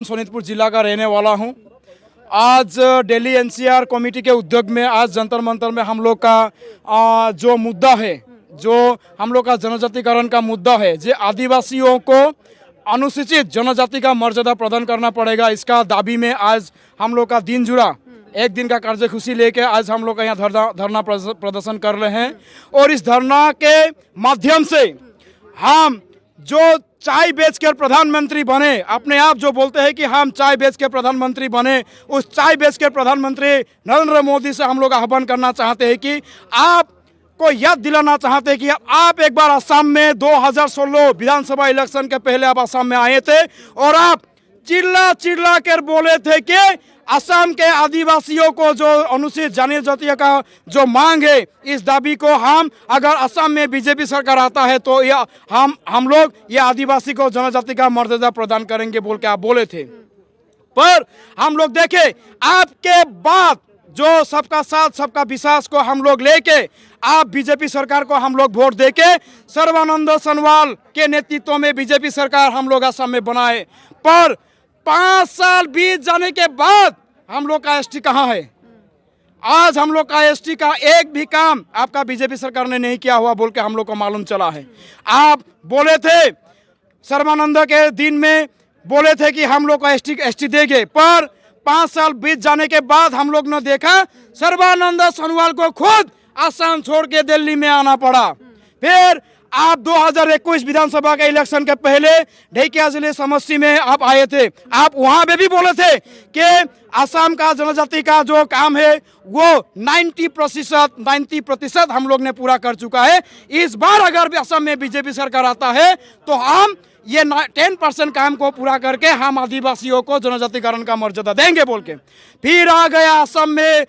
सोनीतपुर जिला का रहने वाला हूं। आज दिल्ली एनसीआर कमेटी के उद्योग में आज जंतर मंतर में हम लोग का जो मुद्दा है, जो हम लोग का जनजातिकरण का मुद्दा है, जो आदिवासियों को अनुसूचित जनजाति का मर्यादा प्रदान करना पड़ेगा, इसका दाबी में आज हम लोग का दिन जुड़ा एक दिन का कार्यसूची लेके आज हम लोग का यहाँ धरना प्रदर्शन कर रहे हैं। और इस धरना के माध्यम से हम जो चाय बेचकर प्रधानमंत्री बने, अपने आप जो बोलते हैं कि हम चाय बेच के प्रधानमंत्री बने, उस चाय बेच के प्रधानमंत्री नरेंद्र मोदी से हम लोग आह्वान करना चाहते हैं कि आप को याद दिलाना चाहते हैं कि आप एक बार असम में 2016 विधानसभा इलेक्शन के पहले आप असम में आए थे और आप चिल्ला चिल्ला कर बोले थे कि असम के आदिवासियों को जो अनुसूचित जनजाति का जो मांग है, इस दाबी को हम अगर असम में बीजेपी सरकार आता है तो यह हम लोग ये आदिवासी को जनजाति का मर्यादा प्रदान करेंगे बोल के आप बोले थे। पर हम लोग देखे आपके बाद जो सबका साथ सबका विश्वास को हम लोग लेके आप बीजेपी सरकार को हम लोग वोट देके सर्बानंद सोनोवाल के नेतृत्व में बीजेपी सरकार हम लोग असम में बनाए। पर 5 साल बीत जाने के बाद हम लोग का एसटी कहाँ है? आज हम लोग का एसटी का एक भी काम आपका बीजेपी सरकार ने नहीं किया हुआ बोल के हम लोग को मालूम चला है। आप बोले थे सर्बानंद के दिन में बोले थे कि हम लोग को एसटी देंगे, पर 5 साल बीत जाने के बाद हम लोग ने देखा सर्बानंद सोनोवाल को खुद असम छोड़ के दिल्ली में आना पड़ा। फिर आप 2021 विधानसभा के इलेक्शन के पहले ढेकिया जिले समष्टि में आप आए थे। आप वहां पे भी बोले थे कि असम का जनजाति का जो काम है वो 90% हम लोग ने पूरा कर चुका है। इस बार अगर असम में बीजेपी सरकार आता है तो हम ये 10% काम को पूरा करके हम आदिवासियों को जनजातिकरण का मर्यादा देंगे बोल के फिर आ गया असम में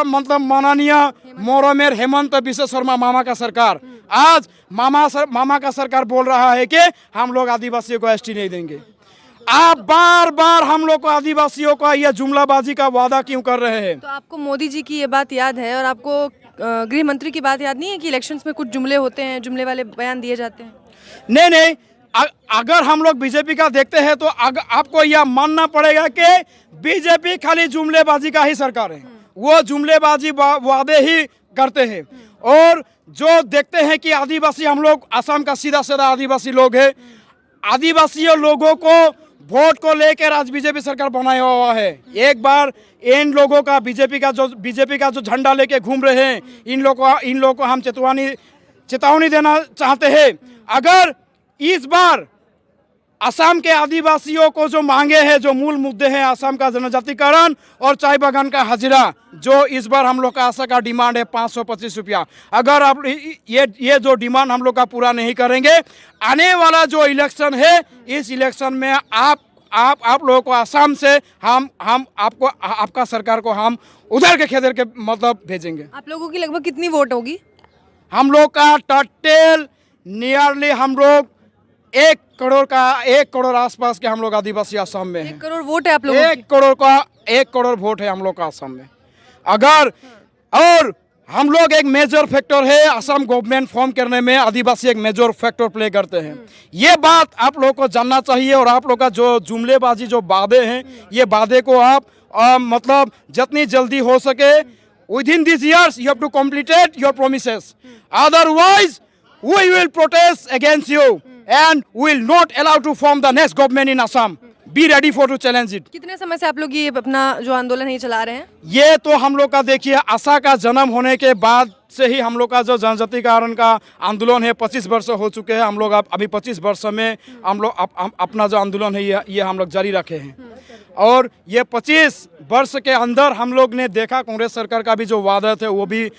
मतलब माननीय मोरोमेर हेमंत बिश्व शर्मा मामा का सरकार। आज मामा का सरकार बोल रहा है कि हम लोग आदिवासियों को एसटी नहीं देंगे। आप बार बार हम लोग को आदिवासियों का यह जुमलाबाजी का वादा क्यों कर रहे हैं? तो आपको मोदी जी की ये बात याद है और आपको गृह मंत्री की बात याद नहीं है कि इलेक्शंस में कुछ जुमले होते हैं, जुमले वाले बयान दिए जाते हैं? नहीं, अगर हम लोग बीजेपी का देखते हैं तो आपको यह मानना पड़ेगा कि बीजेपी खाली जुमलेबाजी का ही सरकार है। वो जुमलेबाजी वादे ही करते हैं। और जो देखते हैं कि आदिवासी हम लोग असम का सीधा साधा आदिवासी लोग हैं, आदिवासी लोगों को वोट को लेकर आज बीजेपी सरकार बनाया हुआ है। एक बार इन लोगों का बीजेपी का जो झंडा लेके घूम रहे हैं, इन लोगों को हम चेतावनी देना चाहते हैं। अगर इस बार असम के आदिवासियों को जो मांगे हैं, जो मूल मुद्दे हैं असम का जनजातिकरण और चाय बागान का हाजिरा, जो इस बार हम लोग का आशा का डिमांड है 525 रुपया, अगर आप ये जो डिमांड हम लोग का पूरा नहीं करेंगे, आने वाला जो इलेक्शन है इस इलेक्शन में आप लोगों को असम से हम आपको आपका सरकार को हम उधर के खेदर के मतलब भेजेंगे। आप लोगों की लगभग कितनी वोट होगी? हम लोग का टोटल नियरली हम लोग 1 करोड़ आसपास के हम लोग आदिवासी असम में हैं। 1 करोड़ वोट है आप लोगों की? 1 करोड़ वोट है हम लोग का असम में। अगर और हम लोग एक मेजर फैक्टर है असम गवर्नमेंट फॉर्म करने में, आदिवासी एक मेजर फैक्टर प्ले करते हैं। ये बात आप लोगों को जानना चाहिए। और आप लोग का जो जुमलेबाजी जो वादे हैं, ये वादे को आप मतलब जितनी जल्दी हो सके within these years you have to complete your promises. Otherwise we will protest against you and will not allow to form the next government in Assam. Be ready for to challenge it. कितने समय से आप लोग ये अपना जो आंदोलन है चला रहे हैं? ये तो हम लोग का देखिए आशा का जन्म होने के बाद से ही हम लोग का जो जनजातिकरण का आंदोलन है 25 वर्ष हो चुके हैं। हम लोग अभी 25 वर्ष में हम लोग अपना जो आंदोलन है ये हम लोग जारी रखे हैं। और ये 25 वर्ष के अंदर हम लोग ने देखा कांग्रेस सरकार का भी जो वादा थे वो भी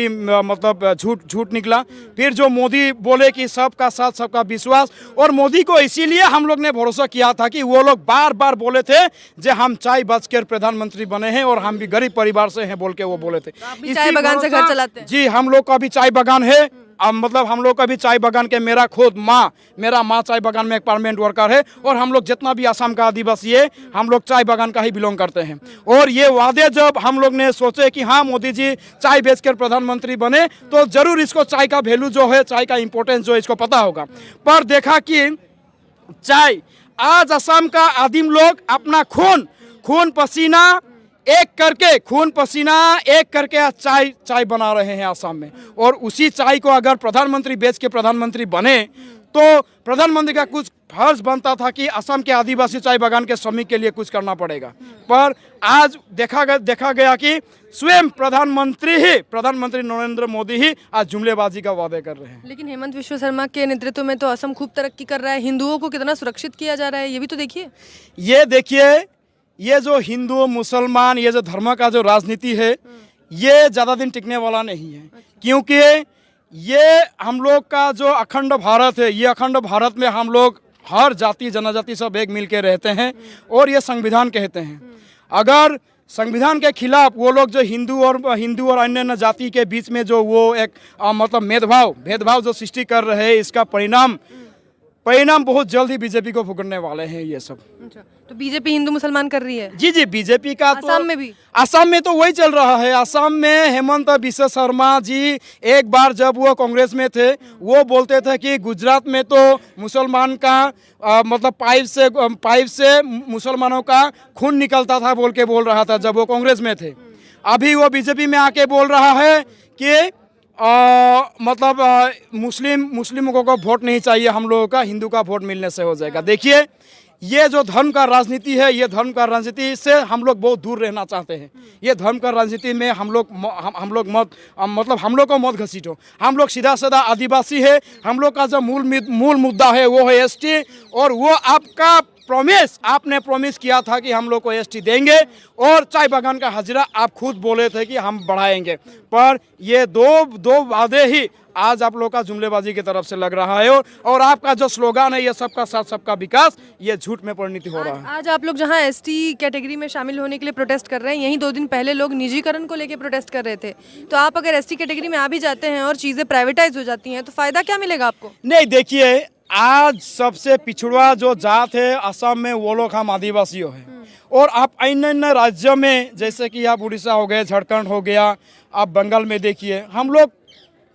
मतलब झूठ निकला। फिर जो मोदी बोले कि सबका साथ सबका विश्वास, और मोदी को इसीलिए हम लोग ने भरोसा किया था कि वो लोग बार बार बोले थे जो हम चाय बेच कर प्रधानमंत्री बने हैं और हम भी गरीब परिवार से हैं बोल के वो बोले थे। चाय बागान से घर चलाते हैं? जी, हम लोग का भी चाय बागान है। मतलब हम लोग का भी चाय बागान के मेरा माँ चाय बागान में एक परमानेंट वर्कर है। और हम लोग जितना भी असम का आदिवासी है हम लोग चाय बागान का ही बिलोंग करते हैं। और ये वादे जब हम लोग ने सोचे कि हाँ मोदी जी चाय बेचकर प्रधानमंत्री बने तो जरूर इसको चाय का वैल्यू जो है, चाय का इम्पोर्टेंस जो है इसको पता होगा। पर देखा कि चाय आज असम का आदिम लोग अपना खून पसीना एक करके आज चाय बना रहे हैं असम में। और उसी चाय को अगर प्रधानमंत्री बेच के प्रधानमंत्री बने तो प्रधानमंत्री का कुछ फर्ज बनता था कि असम के आदिवासी चाय बागान के श्रमिक के लिए कुछ करना पड़ेगा। पर आज देखा गया कि स्वयं प्रधानमंत्री नरेंद्र मोदी ही आज जुमलेबाजी का वादे कर रहे हैं। लेकिन हेमंत विश्व शर्मा के नेतृत्व में तो असम खूब तरक्की कर रहा है, हिंदुओं को कितना सुरक्षित किया जा रहा है, ये भी तो देखिए। ये देखिए, ये जो हिंदू मुसलमान ये जो धर्म का जो राजनीति है ये ज़्यादा दिन टिकने वाला नहीं है, क्योंकि ये हम लोग का जो अखंड भारत है, ये अखंड भारत में हम लोग हर जाति जनजाति सब एक मिल के रहते हैं और ये संविधान कहते हैं। अगर संविधान के खिलाफ वो लोग जो हिंदू और अन्य जाति के बीच में जो वो एक मतलब भेदभाव जो सृष्टि कर रहे हैं, इसका परिणाम बहुत जल्द ही बीजेपी को भुगतने वाले हैं ये सब। अच्छा, तो बीजेपी हिंदू मुसलमान कर रही है? जी बीजेपी का तो असम में भी, असम में तो वही चल रहा है। असम में हेमंत बिश्व शर्मा जी एक बार जब वो कांग्रेस में थे वो बोलते थे कि गुजरात में तो मुसलमान का मतलब पाइप से मुसलमानों का खून निकलता था बोल रहा था जब वो कांग्रेस में थे। अभी वो बीजेपी में आके बोल रहा है कि मतलब मुस्लिमों को वोट नहीं चाहिए, हम लोगों का हिंदू का वोट मिलने से हो जाएगा। देखिए, ये जो धर्म का राजनीति है, ये धर्म का राजनीति से हम लोग बहुत दूर रहना चाहते हैं। ये धर्म का राजनीति में हम लोग हम लोग को मत घसीटो। हम लोग सीधा साधा आदिवासी है। हम लोग का जो मूल मुद्दा है वो है एसटी, और वो आपने प्रॉमिस किया था कि हम लोग को एसटी देंगे, और चाय बागान का हाजिरा आप खुद बोले थे कि हम बढ़ाएंगे। पर ये दो वादे ही आज आप लोग का जुमलेबाजी की तरफ से लग रहा है, और आपका जो स्लोगन है ये सबका साथ सबका विकास, ये झूठ में परिणति हो रहा है। आज आप लोग जहां एसटी कैटेगरी में शामिल होने के लिए प्रोटेस्ट कर रहे हैं, यहीं 2 दिन पहले लोग निजीकरण को लेकर प्रोटेस्ट कर रहे थे। तो आप अगर एसटी कैटेगरी में आ भी जाते हैं और चीज़ें प्राइवेटाइज हो जाती हैं तो फ़ायदा क्या मिलेगा आपको? नहीं, देखिए, आज सबसे पिछड़ा जो जात है असम में वो लोग हम आदिवासी हैं। और आप अन्य राज्यों में जैसे कि आप उड़ीसा हो गए, झारखंड हो गया, आप बंगाल में देखिए, हम लोग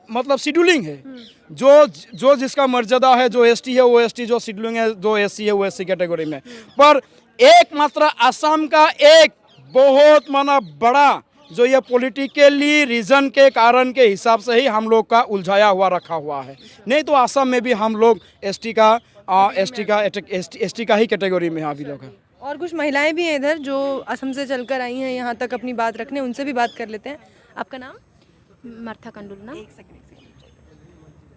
मतलब शेड्यूलिंग है। जो जिसका मर्यादा है, जो एसटी है वो एसटी, जो शेड्यूलिंग है, जो एससी है वो एससी कैटेगरी में। पर एकमात्र असम का एक बहुत बड़ा जो ये पॉलिटिकली रीजन के कारण के हिसाब से ही हम लोग का उलझाया हुआ रखा हुआ है। नहीं तो असम में भी हम लोग एसटी का ही कैटेगरी में अभी लोग हैं। और कुछ महिलाएं भी हैं इधर जो असम से चलकर आई हैं यहाँ तक अपनी बात रखने, उनसे भी बात कर लेते हैं। आपका नाम? मार्था कंडुलना।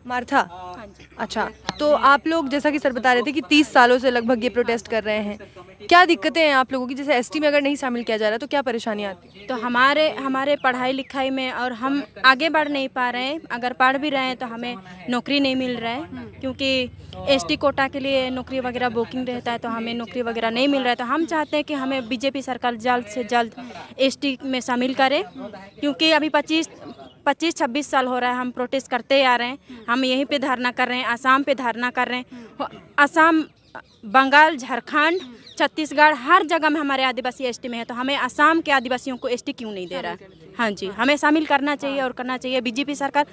मार्था? हाँ जी। अच्छा, तो आप लोग जैसा कि सर बता रहे थे कि 30 सालों से लगभग ये प्रोटेस्ट कर रहे हैं, क्या दिक्कतें हैं आप लोगों की? जैसे एसटी में अगर नहीं शामिल किया जा रहा तो क्या परेशानी आती है? तो हमारे पढ़ाई लिखाई में और हम आगे बढ़ नहीं पा रहे हैं। अगर पढ़ भी रहे हैं तो हमें नौकरी नहीं मिल रहा है, क्योंकि एसटी कोटा के लिए नौकरी वगैरह बुकिंग रहता है, तो हमें नौकरी वगैरह नहीं मिल रहा है। तो हम चाहते हैं कि हमें बीजेपी सरकार जल्द से जल्द एसटी में शामिल करे, क्योंकि अभी 25-26 साल हो रहा है हम प्रोटेस्ट करते आ रहे हैं। हम यहीं पे धरना कर रहे हैं, आसाम पे धरना कर रहे हैं। आसाम, बंगाल, झारखंड, छत्तीसगढ़, हर जगह में हमारे आदिवासी एसटी में है। तो हमें आसाम के आदिवासियों को एसटी क्यों नहीं दे रहा है? हाँ जी, हमें शामिल करना चाहिए और करना चाहिए। बीजेपी सरकार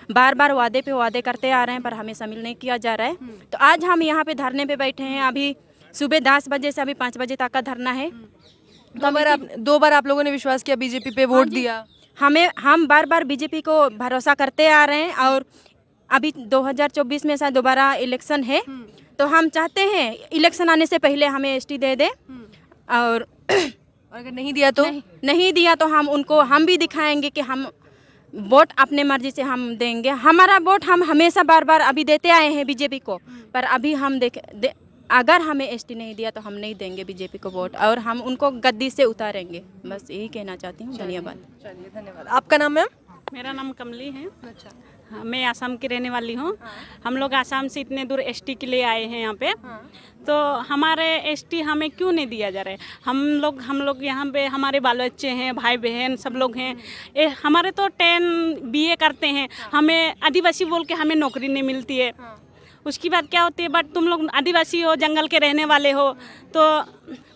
बार वादे पे वादे करते आ रहे हैं, पर हमें शामिल नहीं किया जा रहा है। तो आज हम यहाँ पे धरने पे बैठे हैं। अभी सुबह 10 बजे से अभी 5 बजे तक का धरना है। दो बार आप लोगों ने विश्वास किया, बीजेपी पे वोट दिया। हम बार बीजेपी को भरोसा करते आ रहे हैं, और अभी 2024 में शायद दोबारा इलेक्शन है, तो हम चाहते हैं इलेक्शन आने से पहले हमें एसटी दे दे। और अगर नहीं दिया तो नहीं दिया तो हम भी दिखाएंगे कि हम वोट अपने मर्जी से हम देंगे। हमारा वोट हम हमेशा बार अभी देते आए हैं बीजेपी को, पर अभी हम अगर हमें एसटी नहीं दिया तो हम नहीं देंगे बीजेपी को वोट, और हम उनको गद्दी से उतारेंगे। बस यही कहना चाहती हूँ। धन्यवाद। चलिए, धन्यवाद। आपका नाम मैम? मेरा नाम कमली है। अच्छा, हाँ, मैं आसाम की रहने वाली हूँ। हम लोग आसाम से इतने दूर एसटी के लिए आए हैं यहाँ पे। तो हमारे एसटी हमें क्यों नहीं दिया जा रहा है? हम लोग यहाँ पे हमारे बाल बच्चे हैं, भाई बहन सब लोग हैं। हमारे तो 10 BA करते हैं, हमें आदिवासी बोल के हमें नौकरी नहीं मिलती है। उसकी बात क्या होती है? बट तुम लोग आदिवासी हो, जंगल के रहने वाले हो, तो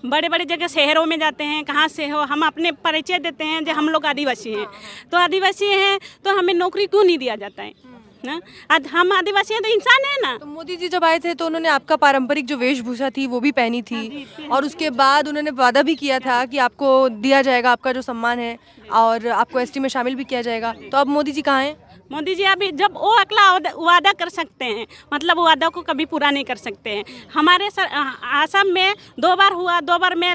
बड़े जगह शहरों में जाते हैं, कहाँ से हो, हम अपने परिचय देते हैं जो हम लोग आदिवासी हैं। तो आदिवासी हैं तो हमें नौकरी क्यों नहीं दिया जाता है? ना? आज हम आदिवासी हैं तो इंसान है ना। तो मोदी जी जब आए थे तो उन्होंने आपका पारंपरिक जो वेशभूषा थी वो भी पहनी थी और उसके बाद उन्होंने वादा भी किया था कि आपको दिया जाएगा आपका जो सम्मान है और आपको एसटी में शामिल भी किया जाएगा। तो अब मोदी जी कहाँ हैं? मोदी जी अभी जब वो अगला वादा कर सकते हैं, मतलब वो वादा को कभी पूरा नहीं कर सकते हैं। हमारे आसाम में 2 बार हुआ, 2 बार में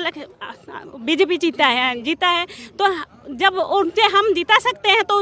बीजेपी जीता है। तो जब उनसे हम जीता सकते हैं तो